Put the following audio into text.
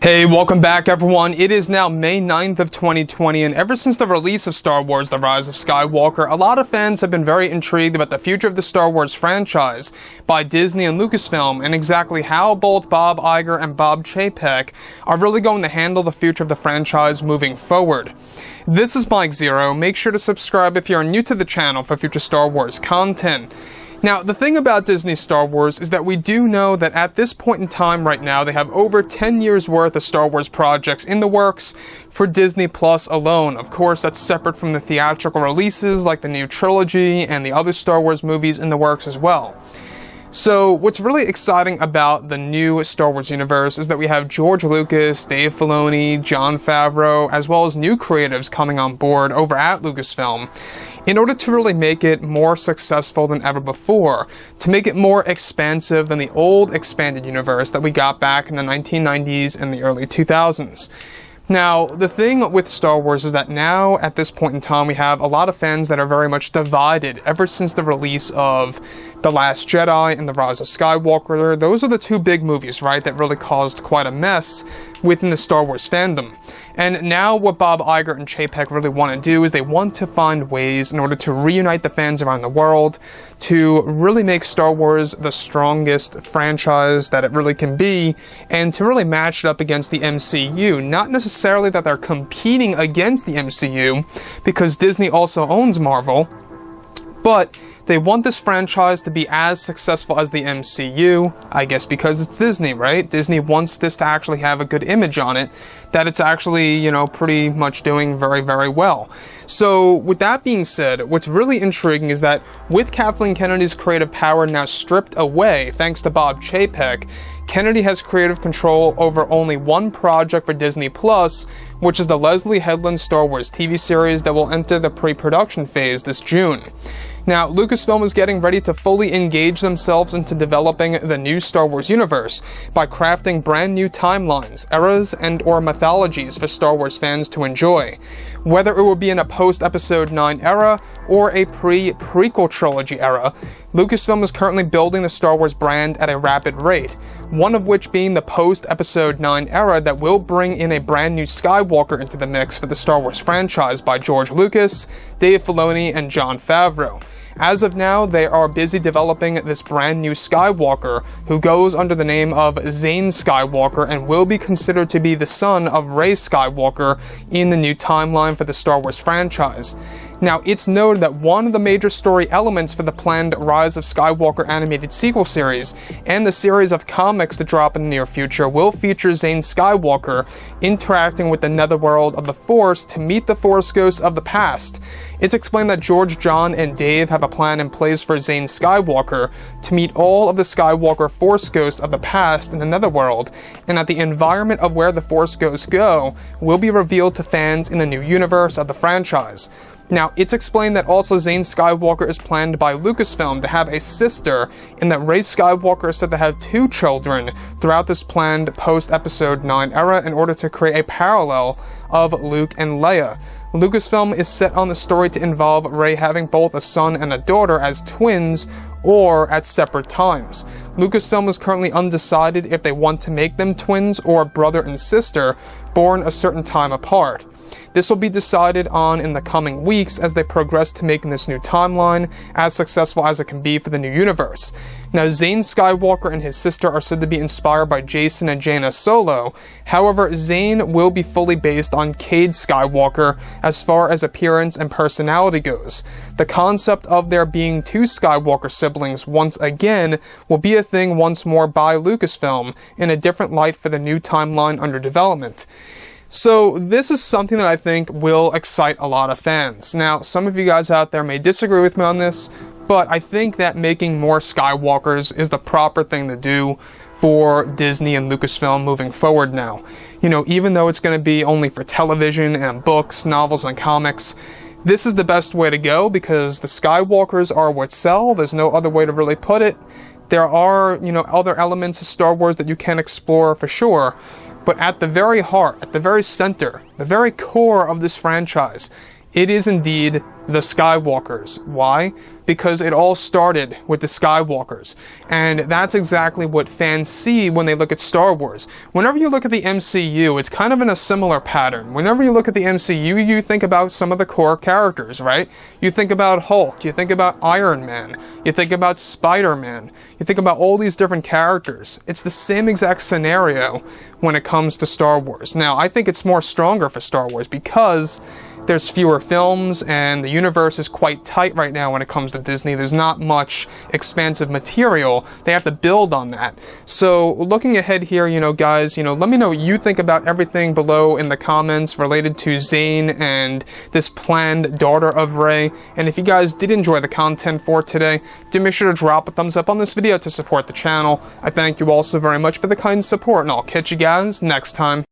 Hey, welcome back everyone. It is now May 9th of 2020, and ever since the release of Star Wars The Rise of Skywalker, a lot of fans have been very intrigued about the future of the Star Wars franchise by Disney and Lucasfilm, and exactly how both Bob Iger and Bob Chapek are really going to handle the future of the franchise moving forward. This is Mike Zero. Make sure to subscribe if you're new to the channel for future Star Wars content. Now, the thing about Disney Star Wars is that we do know that at this point in time right now, they have over 10 years worth of Star Wars projects in the works for Disney Plus alone. Of course, that's separate from the theatrical releases like the new trilogy and the other Star Wars movies in the works as well. So, what's really exciting about the new Star Wars universe is that we have George Lucas, Dave Filoni, Jon Favreau, as well as new creatives coming on board over at Lucasfilm in order to really make it more successful than ever before, to make it more expansive than the old expanded universe that we got back in the 1990s and the early 2000s. Now, the thing with Star Wars is that now, at this point in time, we have a lot of fans that are very much divided ever since the release of The Last Jedi and The Rise of Skywalker. Those are the two big movies, right, that really caused quite a mess within the Star Wars fandom. And now what Bob Iger and Chapek really want to do is they want to find ways in order to reunite the fans around the world, to really make Star Wars the strongest franchise that it really can be, and to really match it up against the MCU. Not necessarily that they're competing against the MCU, because Disney also owns Marvel, but they want this franchise to be as successful as the MCU, I guess because it's Disney, right? Disney wants this to actually have a good image on it, that it's actually, pretty much doing very, very well. So, with that being said, what's really intriguing is that with Kathleen Kennedy's creative power now stripped away, thanks to Bob Chapek, Kennedy has creative control over only one project for Disney Plus, which is the Leslie Headland Star Wars TV series that will enter the pre-production phase this June. Now, Lucasfilm is getting ready to fully engage themselves into developing the new Star Wars universe by crafting brand new timelines, eras, and/or mythologies for Star Wars fans to enjoy. Whether it will be in a post-Episode 9 era or a pre-prequel trilogy era, Lucasfilm is currently building the Star Wars brand at a rapid rate, one of which being the post-Episode 9 era that will bring in a brand new Skywalker into the mix for the Star Wars franchise by George Lucas, Dave Filoni, and Jon Favreau. As of now, they are busy developing this brand new Skywalker, who goes under the name of Zayne Skywalker and will be considered to be the son of Rey Skywalker in the new timeline for the Star Wars franchise. Now, it's noted that one of the major story elements for the planned Rise of Skywalker animated sequel series, and the series of comics to drop in the near future, will feature Zayne Skywalker interacting with the netherworld of the Force to meet the Force ghosts of the past. It's explained that George, John, and Dave have a plan in place for Zayne Skywalker to meet all of the Skywalker Force ghosts of the past in the netherworld, and that the environment of where the Force ghosts go will be revealed to fans in the new universe of the franchise. Now, it's explained that also Zayne Skywalker is planned by Lucasfilm to have a sister, and that Rey Skywalker is said to have 2 children throughout this planned post-Episode 9 era in order to create a parallel of Luke and Leia. Lucasfilm is set on the story to involve Rey having both a son and a daughter as twins, or at separate times. Lucasfilm is currently undecided if they want to make them twins or brother and sister, born a certain time apart. This will be decided on in the coming weeks as they progress to making this new timeline as successful as it can be for the new universe. Now, Zayne Skywalker and his sister are said to be inspired by Jason and Jaina Solo. However, Zayne will be fully based on Cade Skywalker as far as appearance and personality goes. The concept of there being 2 Skywalker siblings once again will be a thing once more by Lucasfilm in a different light for the new timeline under development. So this is something that I think will excite a lot of fans. Now, some of you guys out there may disagree with me on this, but I think that making more Skywalkers is the proper thing to do for Disney and Lucasfilm moving forward now. Even though it's going to be only for television and books, novels, and comics, this is the best way to go because the Skywalkers are what sell. There's no other way to really put it. There are, other elements of Star Wars that you can explore for sure, but at the very heart, at the very center, the very core of this franchise, it is indeed the Skywalkers. Why? Because it all started with the Skywalkers. And that's exactly what fans see when they look at Star Wars. Whenever you look at the MCU, it's kind of in a similar pattern. Whenever you look at the MCU, you think about some of the core characters, right? You think about Hulk, you think about Iron Man, you think about Spider-Man, you think about all these different characters. It's the same exact scenario when it comes to Star Wars. Now, I think it's more stronger for Star Wars because there's fewer films, and the universe is quite tight right now when it comes to Disney. There's not much expansive material. They have to build on that. So, looking ahead here, guys, let me know what you think about everything below in the comments related to Zayne and this planned daughter of Rey. And if you guys did enjoy the content for today, do make sure to drop a thumbs up on this video to support the channel. I thank you all so very much for the kind support, and I'll catch you guys next time.